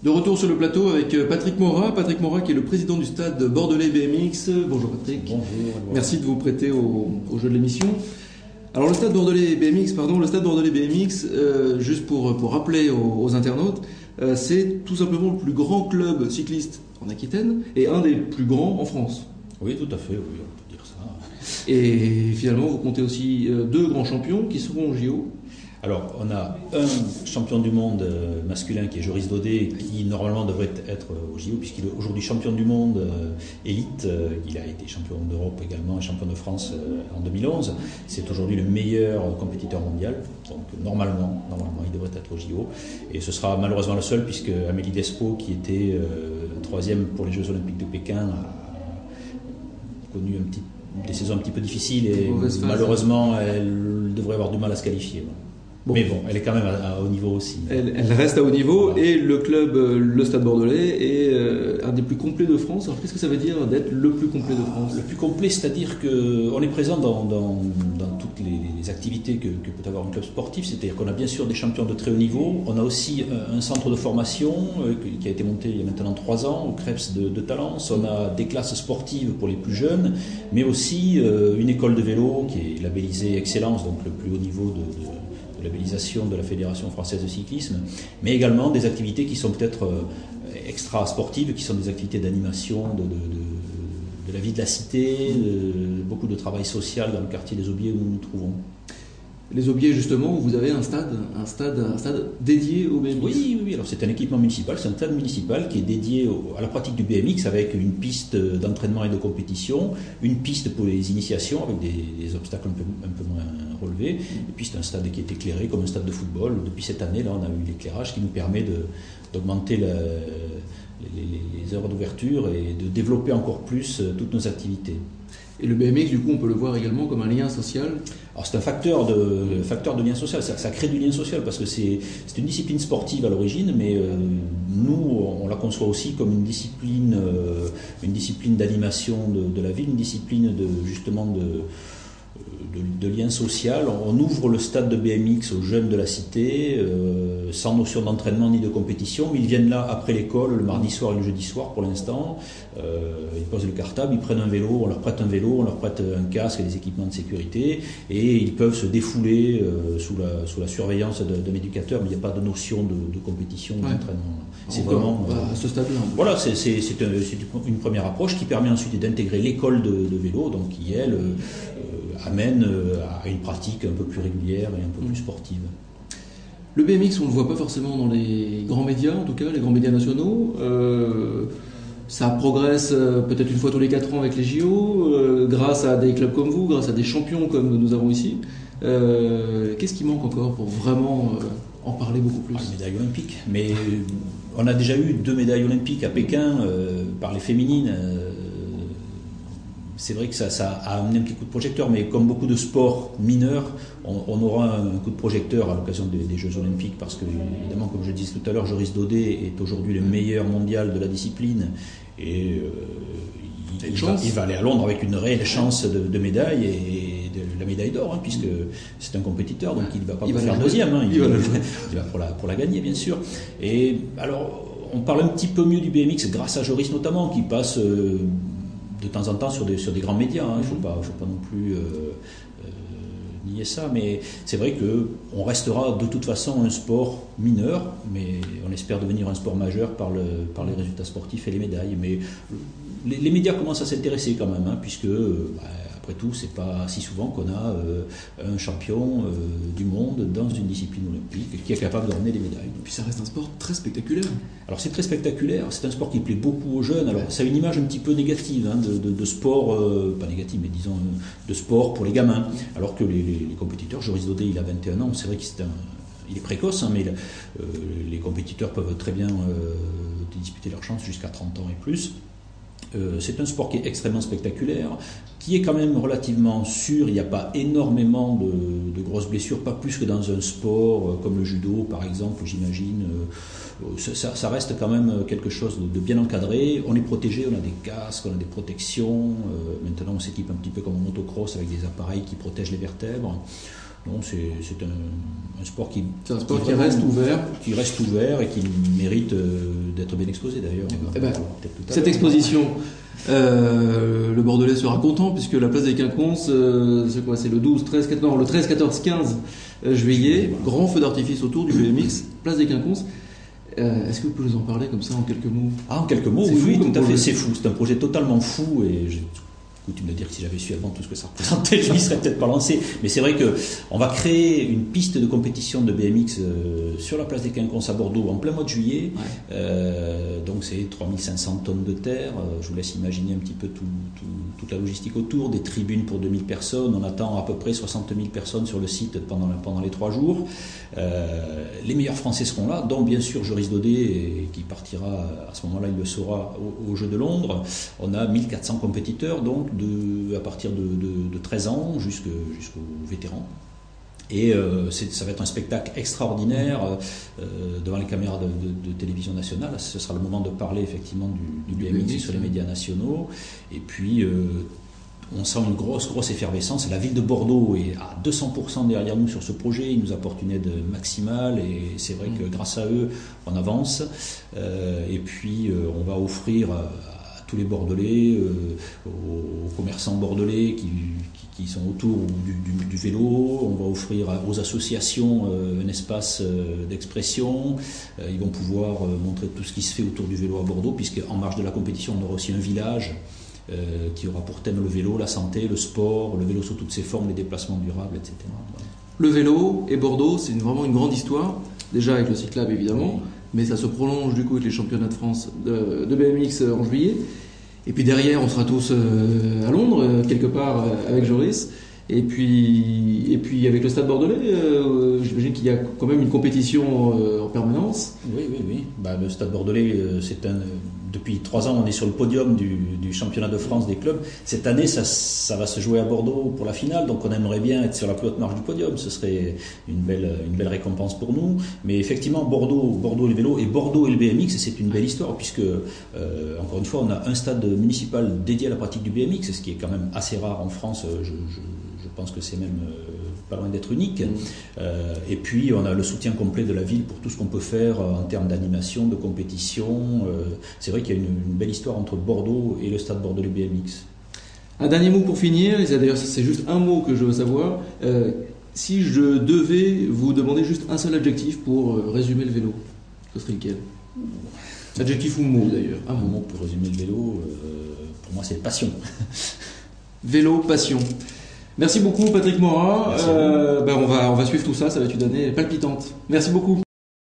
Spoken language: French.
De retour sur le plateau avec Patrick Morat. Patrick Morat qui est le président du stade bordelais BMX. Bonjour Patrick. Bonjour. Merci de vous prêter au jeu de l'émission. Alors le stade bordelais BMX, juste pour rappeler aux internautes, c'est tout simplement le plus grand club cycliste en Aquitaine et un des plus grands en France. Oui, tout à fait, oui, on peut dire ça. Et finalement, vous comptez aussi deux grands champions qui seront au JO. Alors, on a un champion du monde masculin qui est Joris Daudet, qui normalement devrait être au JO, puisqu'il est aujourd'hui champion du monde élite. Il a été champion d'Europe également et champion de France en 2011. C'est aujourd'hui le meilleur compétiteur mondial. Donc, normalement, il devrait être au JO. Et ce sera malheureusement le seul, puisque Amélie Despo, qui était troisième pour les Jeux Olympiques de Pékin, a connu des saisons un petit peu difficiles et malheureusement, elle devrait avoir du mal à se qualifier. Bon. Mais bon, elle est quand même à haut niveau aussi. Elle reste à haut niveau, voilà. Et le club, le Stade Bordelais, est un des plus complets de France. Alors qu'est-ce que ça veut dire d'être le plus complet de France ? Le plus complet, c'est-à-dire qu'on est présent dans toutes les activités que peut avoir un club sportif. C'est-à-dire qu'on a bien sûr des champions de très haut niveau. On a aussi un centre de formation qui a été monté il y a maintenant 3 ans au Krebs de Talence. On a des classes sportives pour les plus jeunes, mais aussi une école de vélo qui est labellisée Excellence, donc le plus haut niveau de labellisation de la Fédération française de cyclisme, mais également des activités qui sont peut-être extra-sportives, qui sont des activités d'animation de la vie de la cité, beaucoup de travail social dans le quartier des Aubiers où nous nous trouvons. Les Aubiers, justement, où vous avez un stade dédié au BMX. Oui, alors c'est un équipement municipal, c'est un stade municipal qui est dédié à la pratique du BMX avec une piste d'entraînement et de compétition, une piste pour les initiations avec des obstacles un peu moins relevés, et puis c'est un stade qui est éclairé comme un stade de football. Depuis cette année, là, on a eu l'éclairage qui nous permet d'augmenter les heures d'ouverture et de développer encore plus toutes nos activités. Et le BMX, du coup, on peut le voir également comme un lien social. Alors c'est un facteur de lien social, ça crée du lien social parce que c'est une discipline sportive à l'origine, mais nous on la conçoit aussi comme une discipline d'animation de la ville, une discipline de lien social. On ouvre le stade de BMX aux jeunes de la cité, sans notion d'entraînement ni de compétition, mais ils viennent là après l'école, le mardi soir et le jeudi soir pour l'instant. Ils posent le cartable, ils prennent un vélo, on leur prête un casque et des équipements de sécurité, et ils peuvent se défouler sous la surveillance d'un éducateur, mais il n'y a pas de notion de compétition, d'entraînement. C'est vraiment à ce stade-là. Voilà, c'est une première approche qui permet ensuite d'intégrer l'école de vélo, donc qui elle amène à une pratique un peu plus régulière et un peu plus sportive. Le BMX, on ne le voit pas forcément dans les grands médias, en tout cas, les grands médias nationaux. Ça progresse peut-être une fois tous les 4 ans avec les JO, grâce à des clubs comme vous, grâce à des champions comme nous avons ici. Qu'est-ce qui manque encore pour vraiment en parler beaucoup plus ? Les médailles olympiques. Mais on a déjà eu 2 médailles olympiques à Pékin par les féminines. C'est vrai que ça a amené un petit coup de projecteur, mais comme beaucoup de sports mineurs, on aura un coup de projecteur à l'occasion des Jeux Olympiques, parce que, évidemment, comme je disais tout à l'heure, Joris Daudet est aujourd'hui le meilleur mondial de la discipline, et il va aller à Londres avec une réelle chance de médaille, et de la médaille d'or, puisque c'est un compétiteur, donc il ne va pas faire deuxième, il va pour la gagner, bien sûr. Et alors, on parle un petit peu mieux du BMX grâce à Joris notamment, qui passe de temps en temps sur des grands médias, il ne faut pas non plus nier ça, mais c'est vrai qu'on restera de toute façon un sport mineur, mais on espère devenir un sport majeur par les résultats sportifs et les médailles. Mais les médias commencent à s'intéresser quand même, puisque après tout, c'est pas si souvent qu'on a un champion du monde dans une discipline olympique qui est capable de ramener des médailles. Et puis ça reste un sport très spectaculaire. Alors c'est très spectaculaire, c'est un sport qui plaît beaucoup aux jeunes. Alors ça a une image un petit peu négative de sport, pas négative, mais disons de sport pour les gamins. Alors que les compétiteurs, Joris Daudet il a 21 ans, c'est vrai qu'il est précoce, mais les compétiteurs peuvent très bien disputer leur chance jusqu'à 30 ans et plus. C'est un sport qui est extrêmement spectaculaire, qui est quand même relativement sûr. Il n'y a pas énormément de grosses blessures, pas plus que dans un sport comme le judo par exemple, j'imagine. Ça reste quand même quelque chose de bien encadré. On est protégé, on a des casques, on a des protections. Maintenant on s'équipe un petit peu comme en motocross avec des appareils qui protègent les vertèbres. Non, c'est un sport qui reste ouvert et qui mérite d'être bien exposé d'ailleurs. Cette exposition, le Bordelais sera content puisque la place des Quinconces, c'est quoi? C'est le 12, 13, 14, non, le 13, 14, 15 juillet, grand feu d'artifice autour du BMX, place des Quinconces. Est-ce que vous pouvez nous en parler comme ça en quelques mots? En quelques mots, oui, tout à fait, c'est fou. C'est un projet totalement fou et coutume de dire que si j'avais su avant tout ce que ça représentait, je m'y serais peut-être pas lancé. Mais c'est vrai qu'on va créer une piste de compétition de BMX sur la place des Quinconces à Bordeaux en plein mois de juillet. Ouais. Donc c'est 3500 tonnes de terre. Je vous laisse imaginer un petit peu toute la logistique autour. Des tribunes pour 2000 personnes. On attend à peu près 60 000 personnes sur le site pendant les 3 jours. Les meilleurs Français seront là, dont bien sûr Joris Daudet, qui partira à ce moment-là, il le saura, aux Jeux de Londres. On a 1400 compétiteurs, donc à partir de 13 ans jusqu'aux vétérans. Et ça va être un spectacle extraordinaire devant les caméras de télévision nationale. Ce sera le moment de parler effectivement du BMX sur les médias nationaux. Et puis on sent une grosse effervescence. La ville de Bordeaux est à 200% derrière nous sur ce projet. Ils nous apportent une aide maximale et c'est vrai que grâce à eux, on avance. Et puis on va offrir tous les Bordelais, aux commerçants bordelais qui sont autour du vélo. On va offrir aux associations un espace d'expression. Ils vont pouvoir montrer tout ce qui se fait autour du vélo à Bordeaux, puisqu'en marge de la compétition, on aura aussi un village qui aura pour thème le vélo, la santé, le sport, le vélo sous toutes ses formes, les déplacements durables, etc. Voilà. Le vélo et Bordeaux, c'est vraiment une grande histoire, déjà avec le Cyclab évidemment, mais ça se prolonge du coup avec les championnats de France de BMX en juillet. Et puis derrière, on sera tous à Londres, quelque part avec Joris. Et puis avec le Stade Bordelais, j'imagine qu'il y a quand même une compétition en permanence. Oui. Le Stade Bordelais, depuis 3 ans, on est sur le podium du championnat de France des clubs. Cette année, ça va se jouer à Bordeaux pour la finale, donc on aimerait bien être sur la plus haute marche du podium. Ce serait une belle récompense pour nous. Mais effectivement, Bordeaux et le vélo, et Bordeaux et le BMX, c'est une belle histoire, puisque, encore une fois, on a un stade municipal dédié à la pratique du BMX, ce qui est quand même assez rare en France. Je pense que c'est même pas loin d'être unique. Et puis on a le soutien complet de la ville pour tout ce qu'on peut faire en termes d'animation, de compétition. C'est vrai qu'il y a une belle histoire entre Bordeaux et le Stade Bordelais BMX. Un dernier mot pour finir, et d'ailleurs c'est juste un mot que je veux savoir. Si je devais vous demander juste un seul adjectif pour résumer le vélo, ce serait lequel? Adjectif ou mot d'ailleurs? Un mot pour résumer le vélo, pour moi c'est passion. Vélo, passion. Merci beaucoup Patrick Morat. On va suivre tout ça, ça va être une année palpitante. Merci beaucoup.